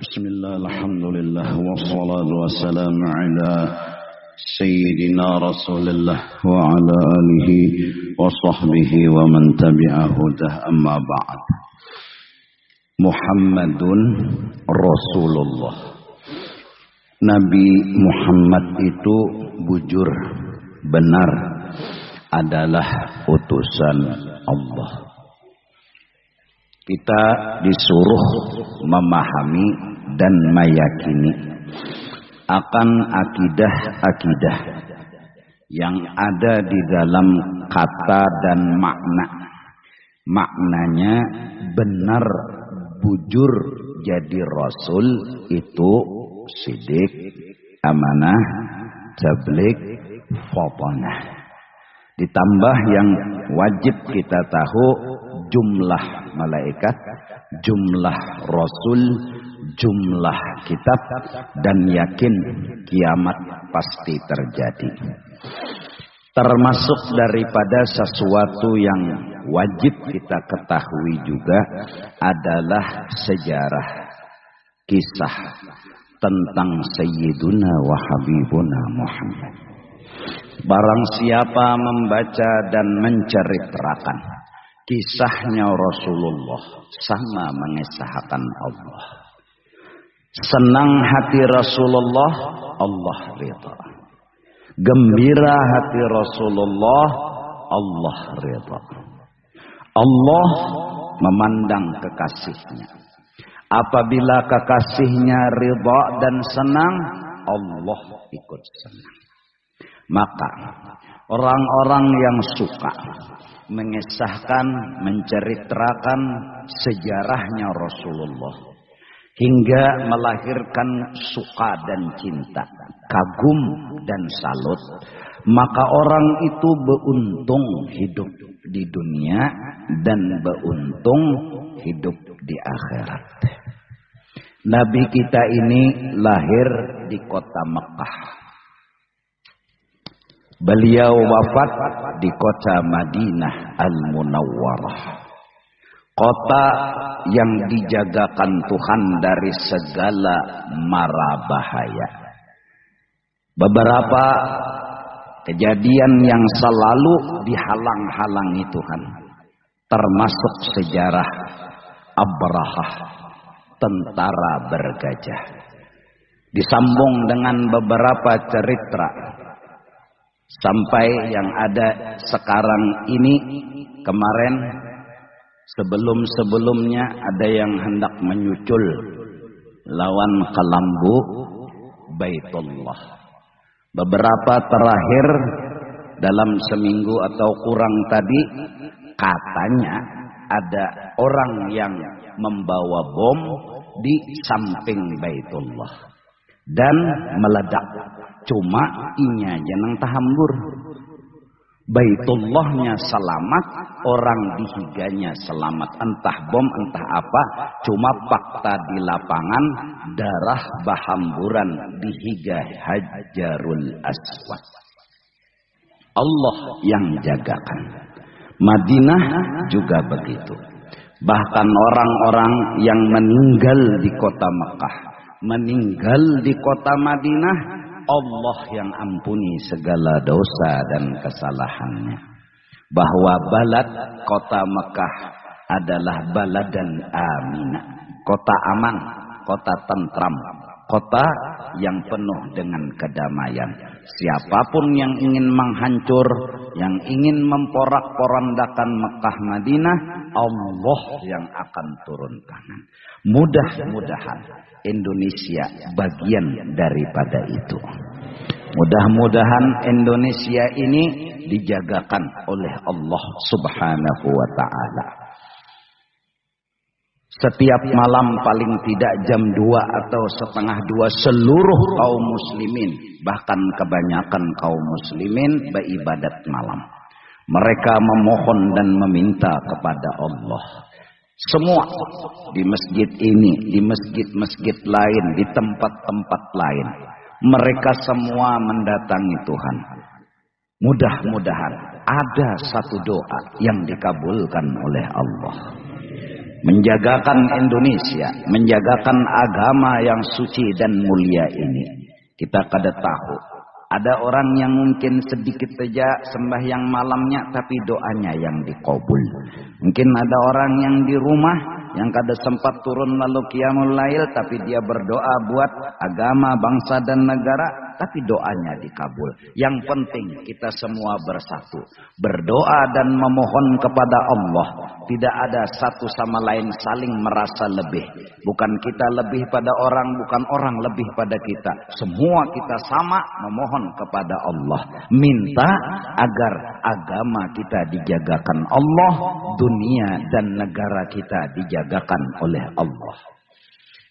Bismillah, alhamdulillah, wassalatu wassalamu ala Sayyidina Rasulullah wa ala alihi wa sahbihi wa man tabi'ahu dah amma ba'd. Muhammadun Rasulullah. Nabi Muhammad itu bujur benar adalah utusan Allah. Kita disuruh memahami dan meyakini akan akidah-akidah yang ada di dalam kata dan makna. Maknanya benar bujur jadi Rasul itu sidik, amanah, tabligh, fatanah. Ditambah yang wajib kita tahu jumlah malaikat, jumlah Rasul, jumlah kitab, dan yakin kiamat pasti terjadi. Termasuk daripada sesuatu yang wajib kita ketahui juga adalah sejarah, kisah tentang Sayyiduna wa Habibuna Muhammad. Barang siapa membaca dan menceritakan kisahnya Rasulullah sama mengesahkan Allah. Senang hati Rasulullah, Allah ridha. Gembira hati Rasulullah, Allah ridha. Allah memandang kekasihnya. Apabila kekasihnya ridha dan senang, Allah ikut senang. Maka orang-orang yang suka mengesahkan, menceritakan sejarahnya Rasulullah hingga melahirkan suka dan cinta, kagum dan salut, maka orang itu beruntung hidup di dunia dan beruntung hidup di akhirat. Nabi kita ini lahir di kota Mekah. Beliau wafat di kota Madinah Al-Munawwarah. Kota yang dijagakan Tuhan dari segala mara bahaya. Beberapa kejadian yang selalu dihalang-halangi Tuhan. Termasuk sejarah Abrahah, tentara bergajah. Disambung dengan beberapa cerita. Sampai yang ada sekarang ini, kemarin sebelum-sebelumnya ada yang hendak menyucul lawan kelambu Baitullah. Beberapa terakhir dalam seminggu atau kurang tadi katanya ada orang yang membawa bom di samping Baitullah dan meledak. Cuma inya jeneng tahambur. Baitullahnya selamat, orang dihiganya selamat. Entah bom, entah apa. Cuma fakta di lapangan darah bahamburan dihiga Hajarul Aswad. Allah yang jagakan. Madinah juga begitu. Bahkan orang-orang yang meninggal di kota Mekah, meninggal di kota Madinah, Allah yang ampuni segala dosa dan kesalahannya. Bahwa balad kota Mekah adalah baladan aminah, kota aman, kota tentram, kota yang penuh dengan kedamaian. Siapapun yang ingin menghancur, yang ingin memporak-porandakan Mekah Madinah, Allah yang akan turun tangan. Mudah-mudahan Indonesia bagian daripada itu. Mudah-mudahan Indonesia ini dijagakan oleh Allah Subhanahu wa ta'ala. Setiap malam paling tidak jam 2 atau setengah 2 seluruh kaum muslimin, bahkan kebanyakan kaum muslimin beribadat malam. Mereka memohon dan meminta kepada Allah. Semua di masjid ini, di masjid-masjid lain, di tempat-tempat lain, mereka semua mendatangi Tuhan. Mudah-mudahan ada satu doa yang dikabulkan oleh Allah. menjagakan Indonesia, menjagakan agama yang suci dan mulia ini. Kita kada tahu, ada orang yang mungkin sedikit saja sembahyang malamnya tapi doanya yang dikabul. Mungkin ada orang yang di rumah yang kada sempat turun lalu qiyamul lail tapi dia berdoa buat agama, bangsa dan negara, tapi doanya dikabul. Yang penting kita semua bersatu, berdoa dan memohon kepada Allah. Tidak ada satu sama lain saling merasa lebih. Bukan kita lebih pada orang, bukan orang lebih pada kita. Semua kita sama memohon kepada Allah. Minta agar agama kita dijagakan Allah, dunia dan negara kita dijagakan oleh Allah.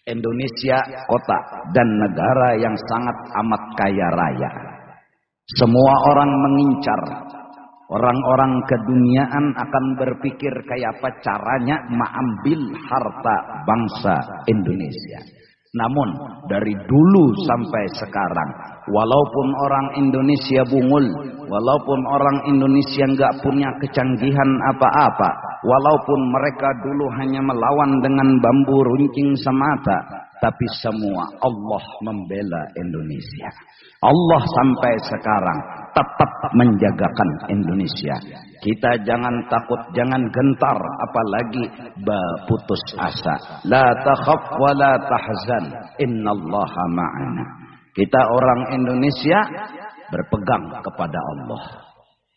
Indonesia kota dan negara yang sangat amat kaya raya. Semua orang mengincar. Orang-orang keduniaan akan berpikir kayak apa caranya mengambil harta bangsa Indonesia. Namun dari dulu sampai sekarang, walaupun orang Indonesia bungul, walaupun orang Indonesia nggak punya kecanggihan apa-apa, walaupun mereka dulu hanya melawan dengan bambu runcing semata, tapi semua Allah membela Indonesia. Allah sampai sekarang tetap menjagakan Indonesia. Kita jangan takut, jangan gentar, apalagi putus asa. La takhaf wa la tahzan, innallaha ma'ana. Kita orang Indonesia berpegang kepada Allah.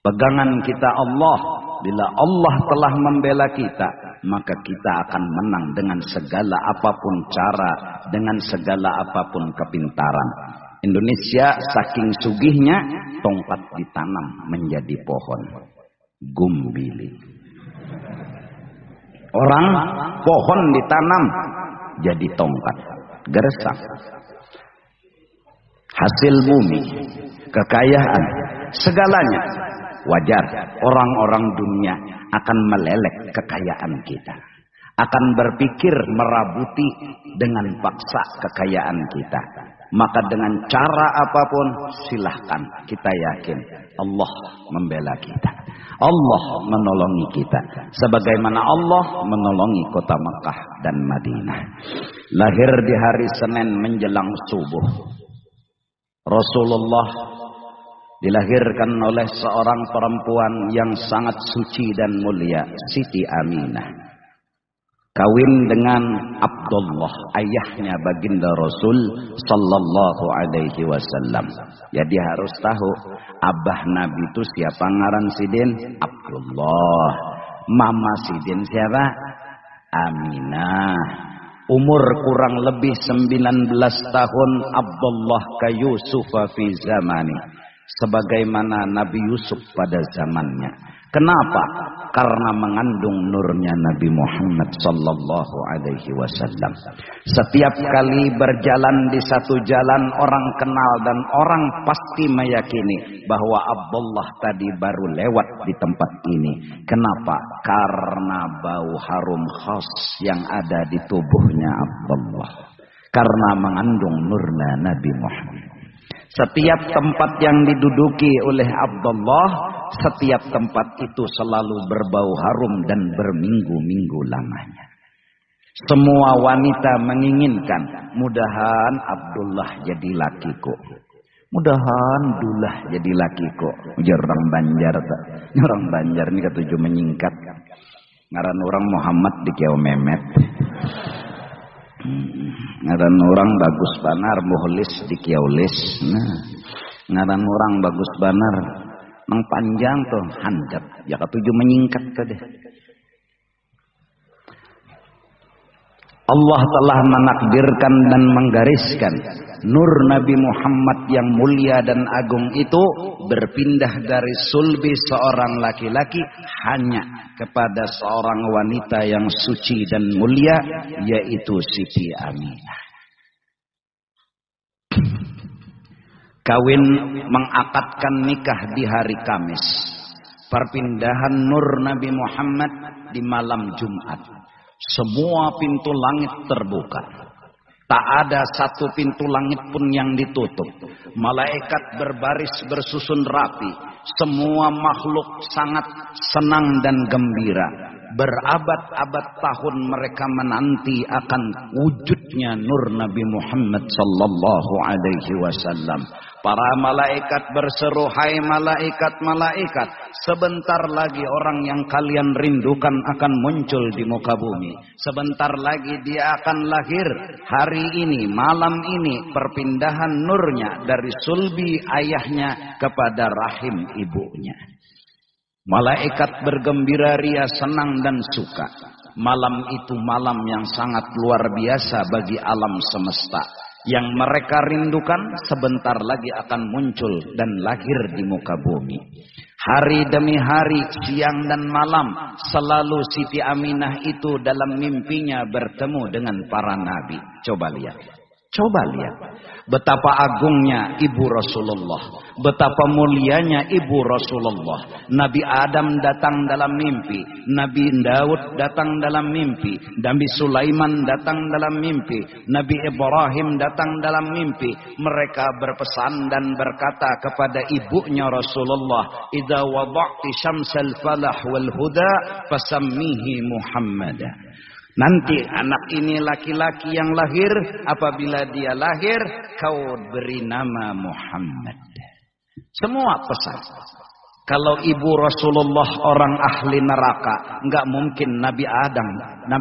Pegangan kita Allah. Bila Allah telah membela kita, maka kita akan menang dengan segala apapun cara, dengan segala apapun kepintaran. Indonesia saking sugihnya, tongkat ditanam menjadi pohon. Gumbili. Orang pohon ditanam jadi tongkat. Gersang. Hasil bumi, kekayaan, segalanya. Wajar orang-orang dunia akan melelek kekayaan kita. Akan berpikir merabuti dengan paksa kekayaan kita. Maka dengan cara apapun silahkan, kita yakin Allah membela kita. Allah menolongi kita. Sebagaimana Allah menolongi kota Mekah dan Madinah. Lahir di hari Senin menjelang subuh. Rasulullah dilahirkan oleh seorang perempuan yang sangat suci dan mulia, Siti Aminah. Kawin dengan Abdullah, ayahnya baginda Rasul sallallahu alaihi wasallam. Jadi harus tahu, abah Nabi itu siapa ngaran Sidin? Abdullah. Mama Sidin siapa? Aminah. Umur kurang lebih 19 tahun Abdullah ka Yusuf fi zamani. Sebagaimana Nabi Yusuf pada zamannya. Kenapa? Karena mengandung nurnya Nabi Muhammad sallallahu alaihi wasallam. Setiap kali berjalan di satu jalan, orang kenal dan orang pasti meyakini bahwa Abdullah tadi baru lewat di tempat ini. Kenapa? Karena bau harum khas yang ada di tubuhnya Abdullah. Karena mengandung nurnya Nabi Muhammad. Setiap tempat yang diduduki oleh Abdullah, setiap tempat itu selalu berbau harum dan berminggu-minggu lamanya. Semua wanita menginginkan, mudahan Abdullah jadi lakiku. Mudahan Dullah jadi lakiku. Ujar orang Banjar. Orang Banjar ini ketujuh menyingkat. Ngaran orang Muhammad di Kiau Memet. Ngaran orang bagus banar muhlis di Kiaulis. Nah, ngaran orang bagus banar nang panjang tuh handap. Ya ketujuh menyingkat tadi. Allah telah menakdirkan dan menggariskan nur Nabi Muhammad yang mulia dan agung itu berpindah dari sulbi seorang laki-laki hanya kepada seorang wanita yang suci dan mulia, yaitu Siti Aminah. Kawin mengakadkan nikah di hari Kamis. Perpindahan nur Nabi Muhammad di malam Jumat. Semua pintu langit terbuka. Tak ada satu pintu langit pun yang ditutup. Malaikat berbaris bersusun rapi. Semua makhluk sangat senang dan gembira. Berabad-abad tahun mereka menanti akan wujudnya nur Nabi Muhammad sallallahu alaihi wasallam. Para malaikat berseru, "Hai malaikat-malaikat, sebentar lagi orang yang kalian rindukan akan muncul di muka bumi. Sebentar lagi dia akan lahir. Hari ini, malam ini, perpindahan nurnya dari sulbi ayahnya kepada rahim ibunya." Malaikat bergembira ria, senang dan suka. Malam itu malam yang sangat luar biasa bagi alam semesta. Yang mereka rindukan sebentar lagi akan muncul dan lahir di muka bumi. Hari demi hari, siang dan malam, selalu Siti Aminah itu dalam mimpinya bertemu dengan para nabi. Coba lihat. Betapa agungnya Ibu Rasulullah. Betapa mulianya Ibu Rasulullah. Nabi Adam datang dalam mimpi. Nabi Daud datang dalam mimpi. Nabi Sulaiman datang dalam mimpi. Nabi Ibrahim datang dalam mimpi. Mereka berpesan dan berkata kepada ibunya Rasulullah, "Idza wada'ti syamsal falah wal huda fasammihi Muhammadan." Nanti anak ini laki-laki yang lahir, apabila dia lahir, kau beri nama Muhammad. Semua pesan. Kalau ibu Rasulullah orang ahli neraka, enggak mungkin Nabi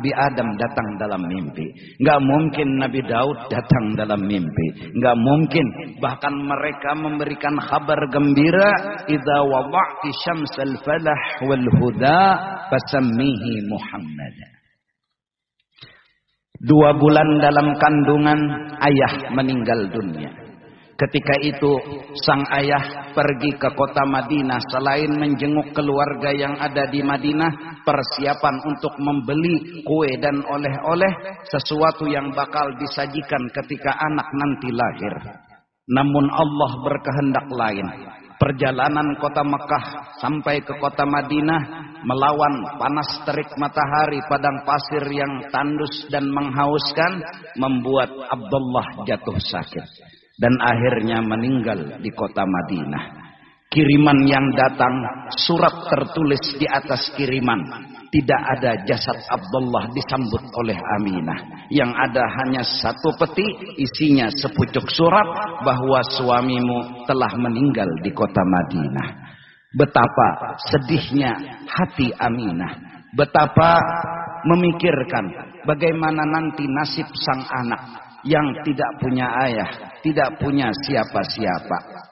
Adam datang dalam mimpi. Enggak mungkin Nabi Daud datang dalam mimpi. Enggak mungkin. Bahkan mereka memberikan kabar gembira, "Idza wada'ti syamsal falah wal huda fasammihi Muhammad." 2 bulan dalam kandungan, ayah meninggal dunia. Ketika itu sang ayah pergi ke kota Madinah. Selain menjenguk keluarga yang ada di Madinah, persiapan untuk membeli kue dan oleh-oleh, sesuatu yang bakal disajikan ketika anak nanti lahir. Namun Allah berkehendak lain. Perjalanan kota Mekah sampai ke kota Madinah melawan panas terik matahari, padang pasir yang tandus dan menghauskan, membuat Abdullah jatuh sakit dan akhirnya meninggal di kota Madinah. Kiriman yang datang, surat tertulis di atas kiriman, tidak ada jasad Abdullah disambut oleh Aminah. Yang ada hanya satu peti, isinya sepucuk surat bahwa suamimu telah meninggal di kota Madinah. Betapa sedihnya hati Aminah. Betapa memikirkan bagaimana nanti nasib sang anak yang tidak punya ayah, tidak punya siapa-siapa.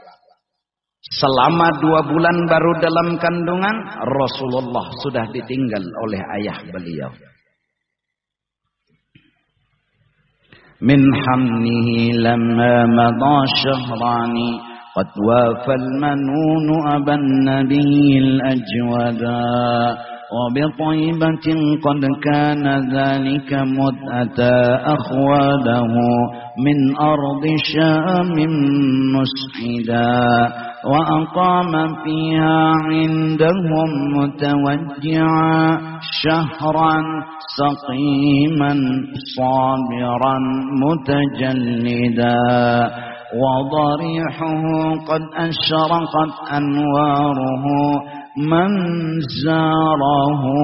Selama 2 bulan baru dalam kandungan, Rasulullah sudah ditinggal oleh ayah beliau. Min hamnihi lamma madha syahrani qad wafal manun aban nabiyil ajwada wa bi tayyibatin qad kana dhalika mud'ata akhwadahu min ardi syamin mushida wa aqama fiha indahum mutawajji'a syahran saqiman sabiran mutajallida wa darihuhu qad ashraqat anwaruhu man zarahu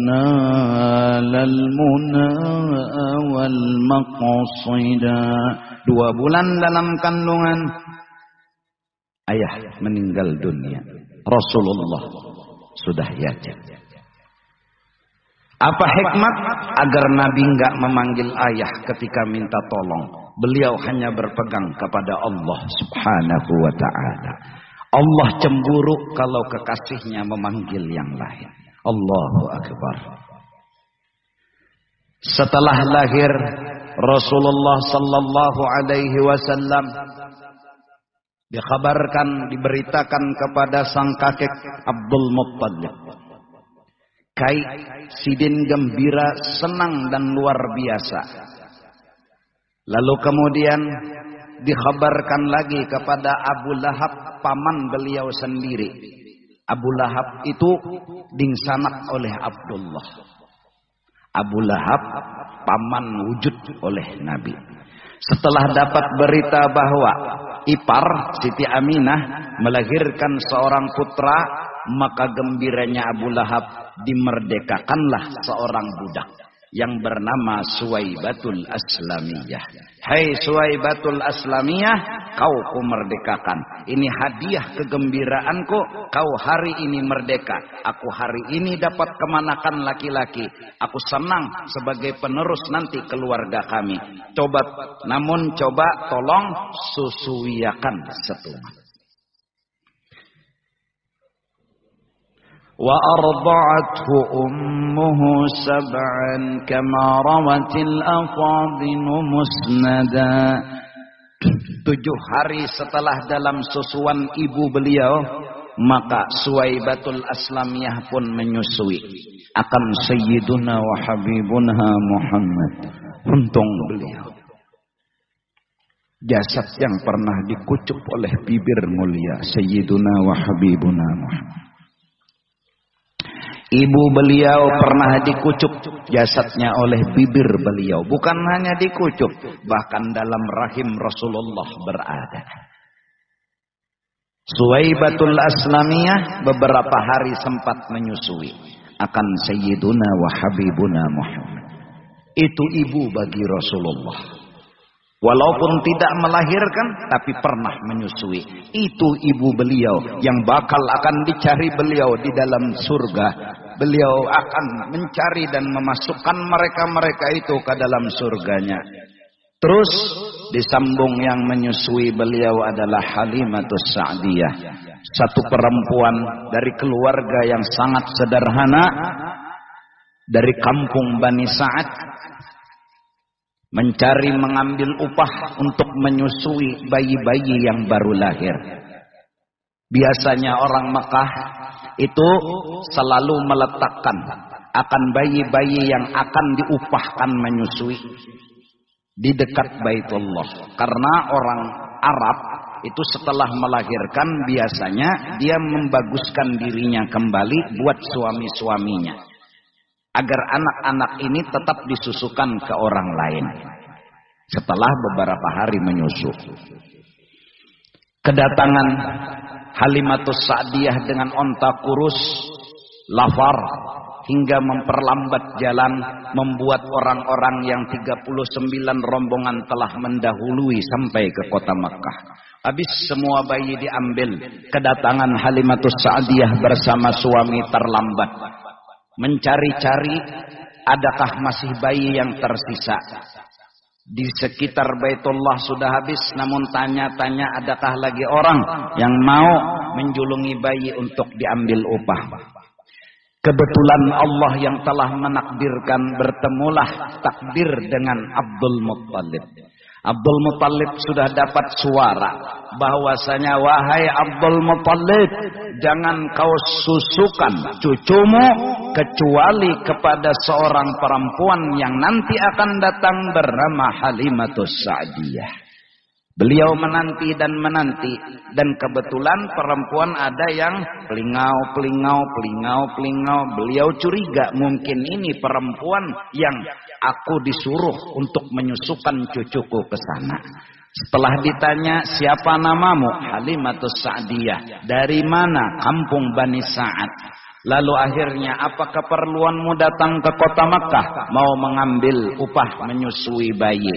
nalal muna wal maqsida. 2 bulan dalam kandungan, ayah meninggal dunia. Rasulullah sudah yatim. Apa hikmat? Agar Nabi enggak memanggil ayah ketika minta tolong. Beliau hanya berpegang kepada Allah Subhanahu wa ta'ala. Allah cemburu kalau kekasihnya memanggil yang lain. Allahu Akbar. Setelah lahir Rasulullah sallallahu alaihi wasallam, dikabarkan, diberitakan kepada sang kakek Abdul Muttalib. Kai Sidin gembira, senang dan luar biasa. Lalu kemudian dikabarkan lagi kepada Abu Lahab, paman beliau sendiri. Abu Lahab itu dingsanak oleh Abdullah. Abu Lahab paman wujud oleh Nabi. Setelah dapat berita bahwa ipar Siti Aminah melahirkan seorang putra, maka gembiranya Abu Lahab dimerdekakanlah seorang budak yang bernama Suwaibatul Aslamiyah. Hai Suwaibatul Aslamiyah, kau kumerdekakan. Ini hadiah kegembiraanku, kau hari ini merdeka. Aku hari ini dapat kemanakan laki-laki. Aku senang sebagai penerus nanti keluarga kami. Namun coba tolong susuiakan setuman. وأرضعته أمه سبعا كما روت الأفاضل مسندا. 7 hari setelah dalam susuan ibu beliau, maka Suwaibatul Aslamiyah pun menyusui akan Sayyiduna wa Habibuna Muhammad. Untung beliau jasad yang pernah dikucup oleh bibir mulia Sayyiduna wa Habibuna Muhammad. Ibu beliau pernah dikucup jasadnya oleh bibir beliau. Bukan hanya dikucup, bahkan dalam rahim Rasulullah berada. Suwaibatul Aslamiyah beberapa hari sempat menyusui akan Sayyiduna wa Habibuna Muhammad. Itu ibu bagi Rasulullah. Walaupun tidak melahirkan, tapi pernah menyusui. Itu ibu beliau yang bakal akan dicari beliau di dalam surga. Beliau akan mencari dan memasukkan mereka-mereka itu ke dalam surganya. Terus disambung yang menyusui beliau adalah Halimatus Sa'diyah. Satu perempuan dari keluarga yang sangat sederhana. Dari kampung Bani Sa'ad. Mencari mengambil upah untuk menyusui bayi-bayi yang baru lahir. Biasanya orang Mekah itu selalu meletakkan akan bayi-bayi yang akan diupahkan menyusui di dekat Baitullah. Karena orang Arab itu setelah melahirkan biasanya dia membaguskan dirinya kembali buat suami-suaminya. Agar anak-anak ini tetap disusukan ke orang lain. Setelah beberapa hari menyusu. Kedatangan Halimatus Sa'diyah dengan onta kurus, lafar, hingga memperlambat jalan, membuat orang-orang yang 39 rombongan telah mendahului sampai ke kota Makkah. Habis semua bayi diambil, kedatangan Halimatus Sa'diyah bersama suami terlambat. Mencari-cari adakah masih bayi yang tersisa. Di sekitar Baitullah sudah habis, namun tanya-tanya adakah lagi orang yang mau menjulungi bayi untuk diambil upah. Kebetulan Allah yang telah menakdirkan bertemulah takdir dengan Abdul Muttalib. Abdul Muttalib sudah dapat suara bahwasanya, wahai Abdul Muttalib, jangan kau susukan cucumu kecuali kepada seorang perempuan yang nanti akan datang bernama Halimatus Sa'diyah. Beliau menanti dan menanti, dan kebetulan perempuan ada yang pelingau. Beliau curiga mungkin ini perempuan yang aku disuruh untuk menyusukan cucuku ke sana. Setelah ditanya, siapa namamu? Halimatus Sa'diyah. Dari mana? Kampung Bani Sa'ad. Lalu akhirnya, apa keperluanmu datang ke kota Makkah? Mau mengambil upah menyusui bayi.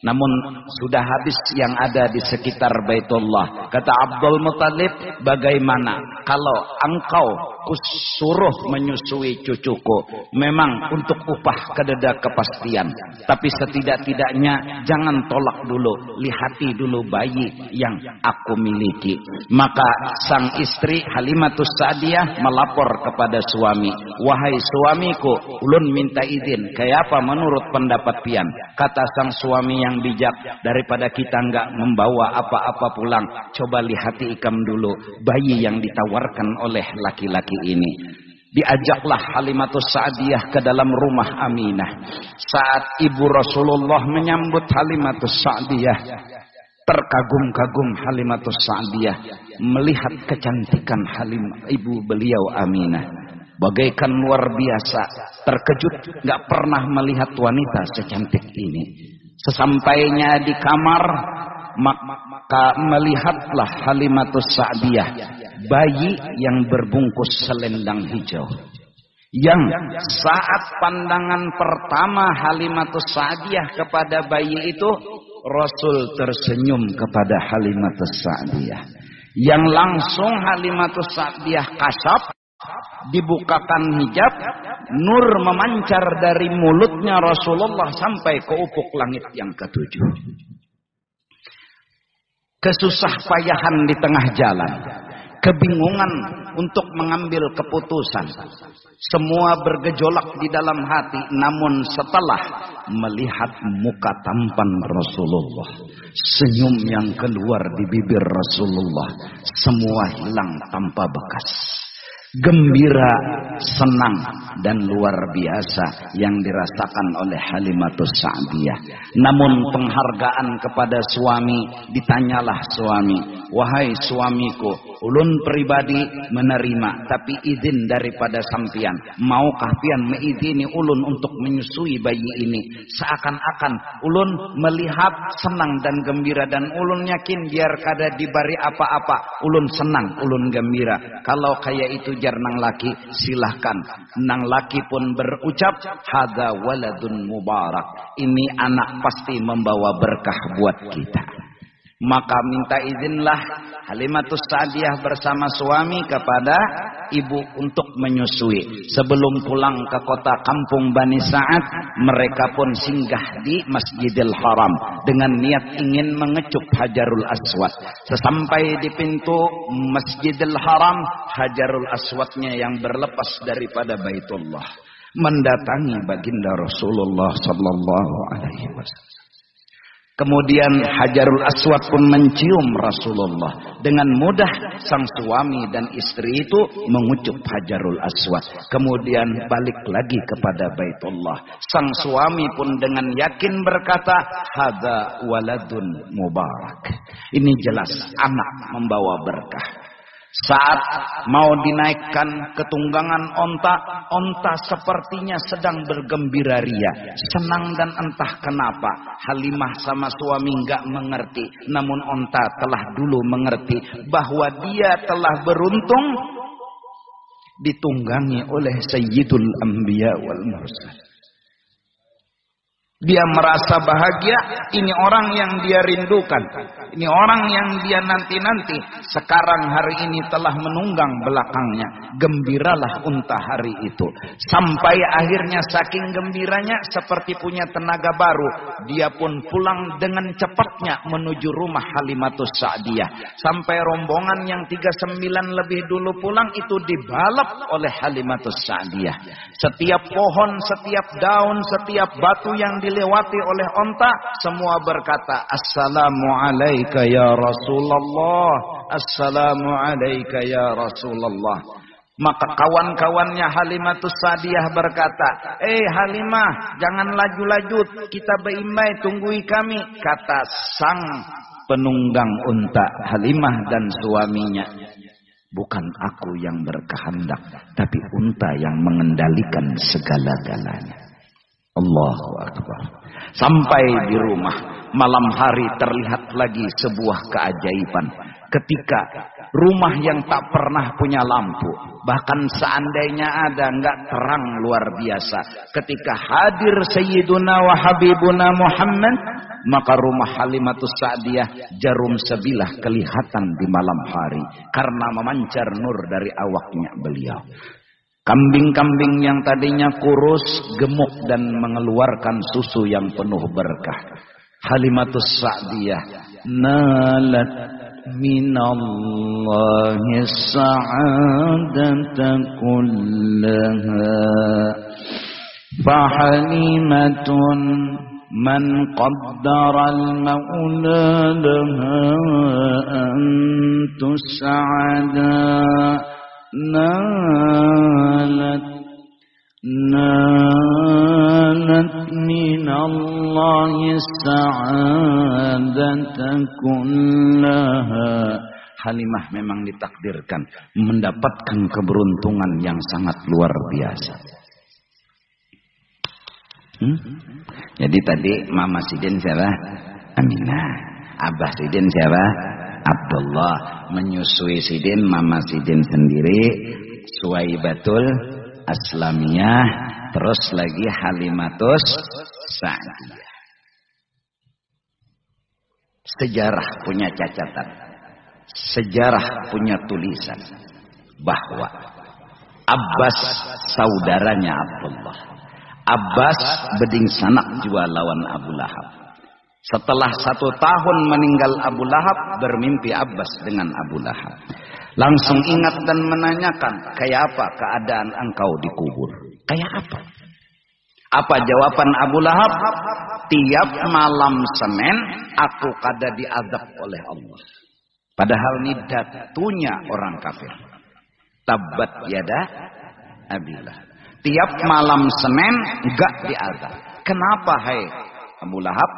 Namun sudah habis yang ada di sekitar Baitullah. Kata Abdul Muttalib, bagaimana kalau engkau kusuruh menyusui cucuku? Memang untuk upah kededa kepastian. Tapi setidak-tidaknya jangan tolak dulu. Lihati dulu bayi yang aku miliki. Maka sang istri Halimatus Sa'diyah melapor kepada suami. Wahai suamiku, ulun minta izin. Kayak apa menurut pendapat pian? Kata sang suami yang bijak, daripada kita enggak membawa apa-apa pulang, coba lihati ikam dulu bayi yang ditawarkan oleh laki-laki ini. Diajaklah Halimatus Sa'diyah ke dalam rumah Aminah. Saat ibu Rasulullah menyambut Halimatus Sa'diyah, terkagum-kagum Halimatus Sa'diyah melihat kecantikan ibu beliau Aminah. Bagaikan luar biasa, terkejut, gak pernah melihat wanita secantik ini. Sesampainya di kamar, maka melihatlah Halimatus Sa'diyah bayi yang berbungkus selendang hijau, yang saat pandangan pertama Halimatus Sa'diyah kepada bayi itu, Rasul tersenyum kepada Halimatus Sa'diyah. Yang langsung Halimatus Sa'diyah kasap, dibukakan hijab, nur memancar dari mulutnya Rasulullah sampai ke ufuk langit yang ketujuh. Kesusah payahan di tengah jalan, kebingungan untuk mengambil keputusan, semua bergejolak di dalam hati. Namun setelah melihat muka tampan Rasulullah, senyum yang keluar di bibir Rasulullah, semua hilang tanpa bekas. Gembira, senang, dan luar biasa yang dirasakan oleh Halimatus Sa'diyah. Namun penghargaan kepada suami, ditanyalah suami, wahai suamiku, ulun pribadi menerima, tapi izin daripada sampian, maukah pian meizini ulun untuk menyusui bayi ini? Seakan-akan ulun melihat senang dan gembira, dan ulun yakin biar kada dibari apa-apa, ulun senang, ulun gembira. Kalau kayak itu jar nang laki, silahkan. Nang laki pun berucap, hadza waladun mubarak, ini anak pasti membawa berkah buat kita. Maka minta izinlah Halimatus Sa'diyah bersama suami kepada ibu untuk menyusui. Sebelum pulang ke kota kampung Bani Sa'ad, mereka pun singgah di Masjidil Haram dengan niat ingin mengecup Hajarul Aswad. Sesampai di pintu Masjidil Haram, Hajarul Aswadnya yang berlepas daripada Baitullah mendatangi baginda Rasulullah sallallahu alaihi wasallam. Kemudian Hajarul Aswad pun mencium Rasulullah. Dengan mudah sang suami dan istri itu mengucup Hajarul Aswad. Kemudian balik lagi kepada Baitullah. Sang suami pun dengan yakin berkata, hadza waladun mubarak, ini jelas anak membawa berkah. Saat mau dinaikkan ke tunggangan onta sepertinya sedang bergembira ria, senang, dan entah kenapa Halimah sama suami enggak mengerti. Namun onta telah dulu mengerti bahwa dia telah beruntung ditunggangi oleh Sayyidul Anbiya wal Mursal. Dia merasa bahagia, ini orang yang dia rindukan, ini orang yang dia nanti-nanti, sekarang hari ini telah menunggang belakangnya. Gembiralah unta hari itu. Sampai akhirnya saking gembiranya seperti punya tenaga baru, dia pun pulang dengan cepatnya menuju rumah Halimatus Sa'diyah. Sampai rombongan yang 39 lebih dulu pulang itu dibalap oleh Halimatus Sa'diyah. Setiap pohon, setiap daun, setiap batu yang dilewati oleh onta, semua berkata, assalamu alaika ya Rasulullah, assalamu alaika ya Rasulullah. Maka kawan-kawannya Halimatus Sa'diyah berkata, Halimah, jangan laju-laju, kita beimbai, tunggui kami. Kata sang penunggang unta, Halimah dan suaminya, bukan aku yang berkehendak, tapi unta yang mengendalikan segala-galanya. Allahu Akbar. Sampai di rumah, malam hari terlihat lagi sebuah keajaiban. Ketika rumah yang tak pernah punya lampu, bahkan seandainya ada, enggak terang luar biasa. Ketika hadir Sayyiduna wa Habibuna Muhammad, maka rumah Halimatus Sa'diyah jarum sebilah kelihatan di malam hari karena memancar nur dari awaknya beliau. Kambing-kambing yang tadinya kurus, gemuk, dan mengeluarkan susu yang penuh berkah. Halimatus Sa'diyah nalat minallahi sa'adata kullaha. Fahalimatun man qaddara al-mawla laha antus sa'ada. Nalat minallahi sa'adata kullaha. Halimah memang ditakdirkan mendapatkan keberuntungan yang sangat luar biasa. Jadi tadi Mama Sidin siapa? Aminah. Abah Sidin siapa? Abdullah. Menyusui Sidin Mama Sidin sendiri, Suwaibatul Aslamiyah, terus lagi Halimatus Sa'diyah. Sejarah punya catatan, sejarah punya tulisan bahwa Abbas saudaranya Abdullah, Abbas beding sanak jua lawan Abu Lahab. Setelah 1 tahun meninggal Abu Lahab, bermimpi Abbas dengan Abu Lahab. Langsung ingat dan menanyakan, kayak apa keadaan engkau dikubur? Kayak apa? Apa jawaban Abu Lahab? Tiap malam Senin aku kada diazab oleh Allah. Padahal ini datunya orang kafir. Tabbat yada Abi Lahab. Tiap malam Senin enggak diazab. Kenapa hai Abu Lahab?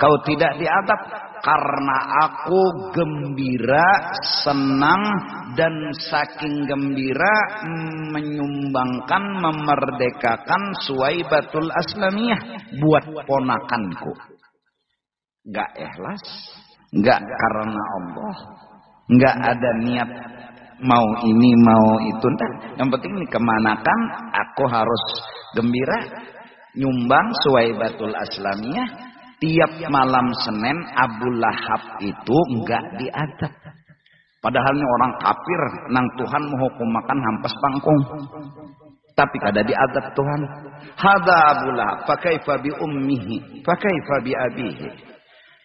Kau tidak diazab? Karena aku gembira, senang, dan saking gembira menyumbangkan, memerdekakan Suwaibatul Aslamiyah buat ponakanku. Enggak ikhlas, enggak karena Allah, enggak ada niat mau ini mau itu. Yang penting ini kemanakan, aku harus gembira, nyumbang Suwaibatul Aslamiyah. Tiap malam Senin Abu Lahab itu enggak diadab. Padahal ini orang kafir, nang Tuhan menghukum makan hampas pangkung. Tapi kada diadab Tuhan. Hada Abu Lahab, fakaifa bi ummihi, fakaifa bi abihi.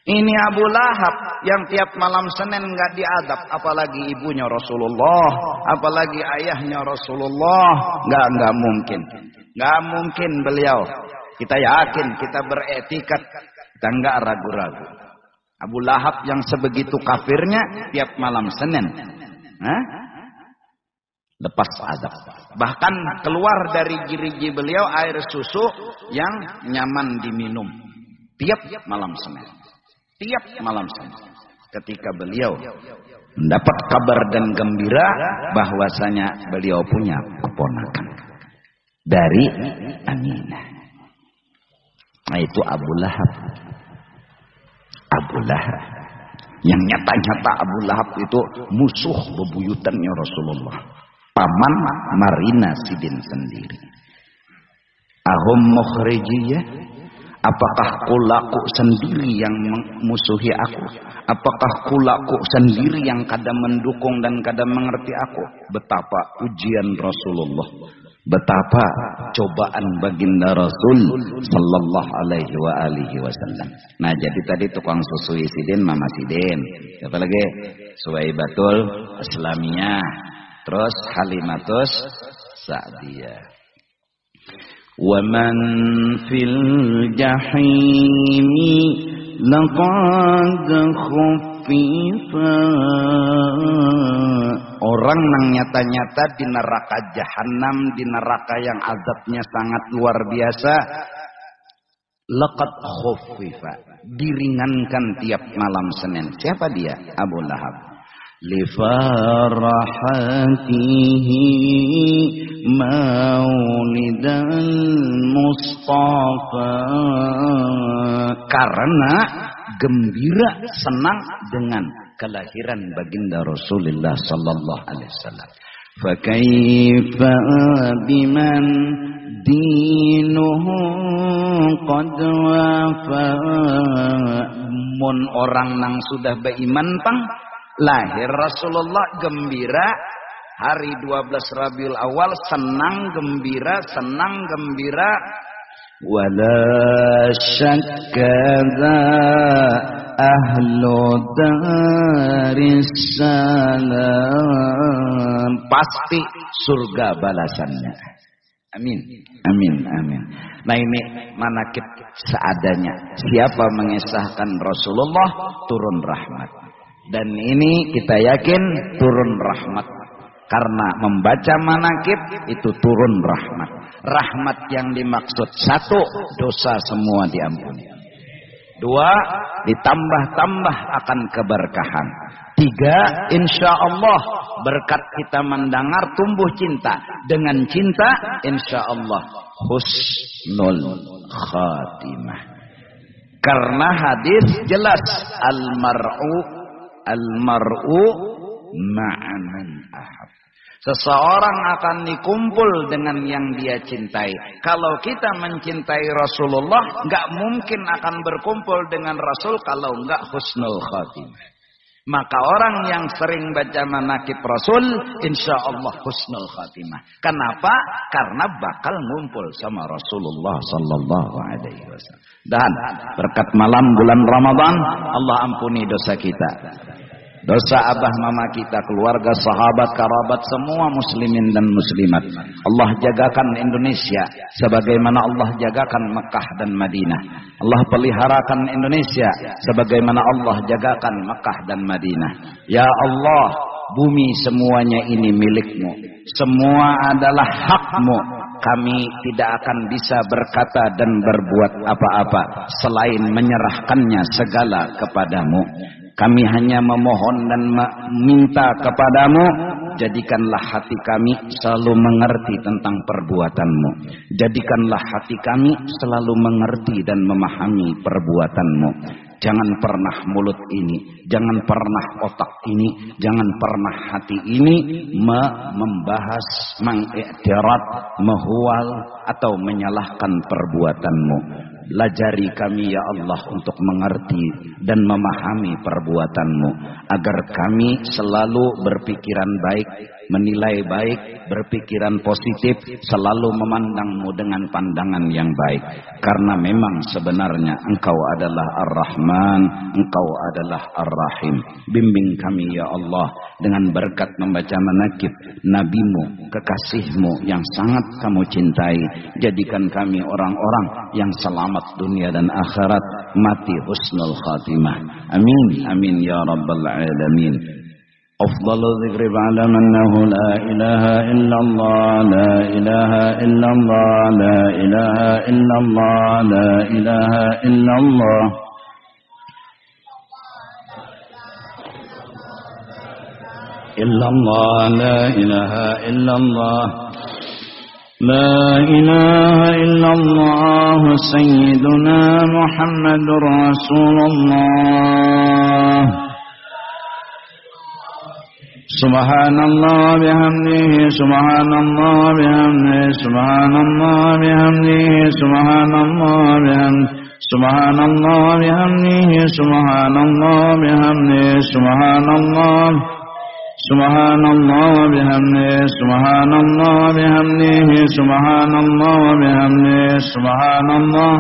Ini Abu Lahab yang tiap malam Senin enggak diadab, apalagi ibunya Rasulullah, apalagi ayahnya Rasulullah. Enggak mungkin. Enggak mungkin beliau. Kita yakin, kita beretikat, kita enggak ragu-ragu. Abu Lahab yang sebegitu kafirnya tiap malam Senin lepas adab. Bahkan keluar dari jiriji beliau air susu yang nyaman diminum tiap malam Senin. Tiap malam Senin. Ketika beliau mendapat kabar dan gembira bahwasanya beliau punya keponakan dari Aminah. Nah itu Abu Lahab. Abu Lahab yang nyata-nyata Abu Lahab itu musuh bebuyutannya Rasulullah, paman Marina Sidin sendiri. Ahum mukhrijiyah, apakah kulaku sendiri yang memusuhi aku? Apakah kulaku sendiri yang kadang mendukung dan kadang mengerti aku? Betapa ujian Rasulullah, betapa cobaan baginda Rasul sallallahu alaihi wa alihi wasallam. Nah, jadi tadi tukang susu Sidin Mama Sidin. Siapa lagi? Suwaibatul Aslamiyah. Terus Halimatus Sa'diyah. Wa man fil jahimi laqad khuffifa. Orang yang nyata-nyata di neraka jahanam, di neraka yang azabnya sangat luar biasa, laqad khuffifa, diringankan tiap malam Senin. Siapa dia? Abu Lahab. Li farahatihi maulidal Mustafa, karena gembira senang dengan kelahiran baginda Rasulullah sallallahu alaihi wasallam. Fa kaifa biman dinuhu qad wafa. Mun orang nang sudah beriman pang lahir Rasulullah gembira hari 12 Rabiul Awal, senang gembira, senang gembira. Wala syakka ahlu daris salam, pasti surga balasannya. Amin, amin, amin. Nah ini manakib seadanya. Siapa mengisahkan Rasulullah, turun rahmat. Dan ini kita yakin turun rahmat. Karena membaca manakib itu turun rahmat. Rahmat yang dimaksud, 1, dosa semua diampuni. 2, ditambah-tambah akan keberkahan. 3, insya Allah berkat kita mendengar tumbuh cinta. Dengan cinta insya Allah husnul khatimah. Karena hadis jelas, al-mar'u ma'aman ahab. Seseorang akan dikumpul dengan yang dia cintai. Kalau kita mencintai Rasulullah, nggak mungkin akan berkumpul dengan Rasul kalau nggak husnul khatimah. Maka orang yang sering baca manaqib Rasul, insya Allah husnul khatimah. Kenapa? Karena bakal ngumpul sama Rasulullah Sallallahu Alaihi Wasallam. Dan berkat malam bulan Ramadan, Allah ampuni dosa kita. Dosa abah mama kita, keluarga, sahabat, kerabat, semua muslimin dan muslimat. Allah jagakan Indonesia sebagaimana Allah jagakan Mekah dan Madinah. Allah peliharakan Indonesia sebagaimana Allah jagakan Mekah dan Madinah. Ya Allah, bumi semuanya ini milik-Mu. Semua adalah hak-Mu. Kami tidak akan bisa berkata dan berbuat apa-apa selain menyerahkannya segala kepadamu. Kami hanya memohon dan meminta kepadamu, jadikanlah hati kami selalu mengerti tentang perbuatanmu. Jadikanlah hati kami selalu mengerti dan memahami perbuatanmu. Jangan pernah mulut ini, jangan pernah otak ini, jangan pernah hati ini membahas, mengiktirat, mehual atau menyalahkan perbuatanmu. Lajari kami ya Allah untuk mengerti dan memahami perbuatanmu, agar kami selalu berpikiran baik, menilai baik, berpikiran positif, selalu memandangmu dengan pandangan yang baik. Karena memang sebenarnya Engkau adalah Ar-Rahman, Engkau adalah Ar-Rahim. Bimbing kami ya Allah dengan berkat membaca manaqib Nabimu, kekasihmu yang sangat kamu cintai. Jadikan kami orang-orang yang selamat dunia dan akhirat, mati husnul khatimah. Amin amin ya rabbal alamin. Afdalu dzikri ba'da annahu la ilaha illallah, la ilaha illallah, la ilaha illallah, la ilaha illallah. Illallah, la ilaha illallah. لا إله إلا الله سيدنا محمد رسول الله. سبحان الله بحمده، سبحان الله بحمده، سبحان الله بحمده، سبحان الله بحمده، سبحان الله بحمده، سبحان الله بحمده، سبحان الله سبحان الله وبحمده، سبحان الله وبحمده، سبحان الله وبحمده، سبحان الله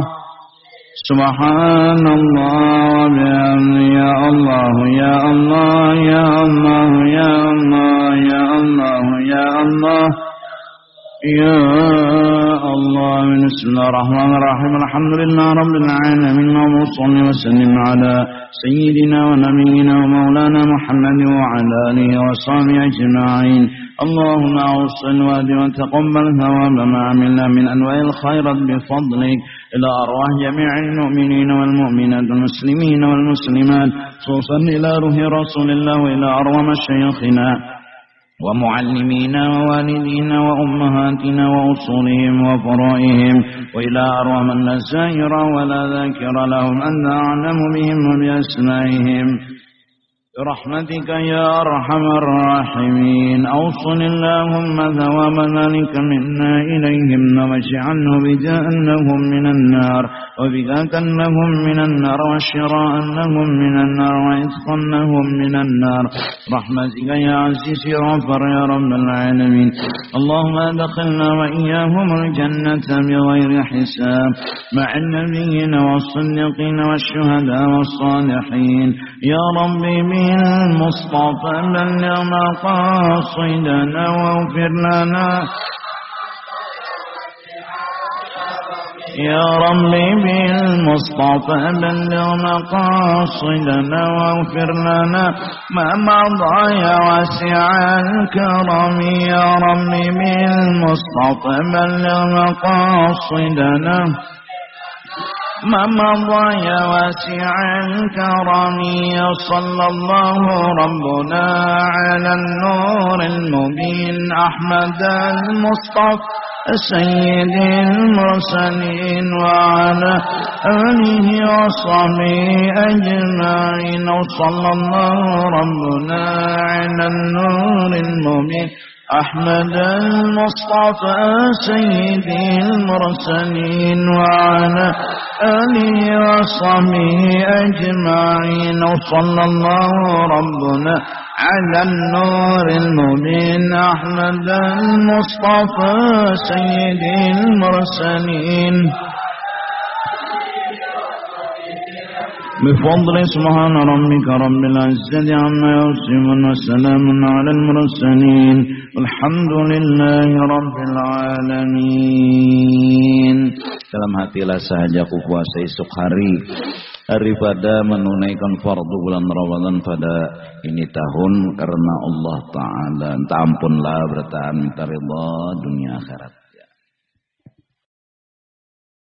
سبحان الله وبحمده. يا الله يا الله يا الله يا الله يا الله يا الله يا الله. بسم الله الرحمن الرحيم. الحمد لله رب العالمين، وصلي وسلم على سيدنا ونبينا ومولانا محمد وعلى آله وصحبه أجمعين. اللهم أوصل وأد وتقبل ثواب ما عملنا من أنواع الخيرات بفضلك إلى أرواح جميع المؤمنين والمؤمنات والمسلمين والمسلمات، خصوصا إلى روح رسول الله وإلى أرواح مشايخنا ومعلمينا ووالدينا وأمهاتنا وأصولهم وفرائهم، وإلى أرواح من لا سائر ولا ذاكر لهم أنت أعلم بهم وبأسمائهم برحمتك يا أرحم الراحمين. أوصل اللهم ثواب ذلك منا إليهم، واجعله بداء لهم من النار، وبذاك لهم من النار، وشراء لهم من النار، وعتقا لهم من النار. رحمتك يا عزيز يا غفر يا رب العالمين. اللهم أدخلنا وإياهم الجنة بغير حساب مع النبيين والصديقين والشهداء والصالحين. يا ربي بالمصطفى بلغ مقاصدنا واغفر لنا. يا ربي بالمصطفى بلغ مقاصدنا واغفر لنا ما مضى يا واسع الكرم. يا ربي بالمصطفى بلغ مقاصدنا ما مضى يا واسع الكرم. صلى الله ربنا على النور المبين أحمد المصطفى سيد المرسلين وعلى آله وصحبه أجمعين. صلى الله ربنا على النور المبين أحمد المصطفى سيد المرسلين وعلى آله وصحبه أجمعين وصلى الله ربنا على النور المبين أحمد المصطفى سيد المرسلين بفضل سبحان ربك رب العزة عما يصفون وسلام على المرسلين والحمد لله رب العالمين. Dalam hatilah sahaja ku puasa esok hari pada menunaikan fardu bulan Ramadan pada ini tahun karena Allah Ta'ala. Entah ampunlah bertahan minta ridha dunia akhirat.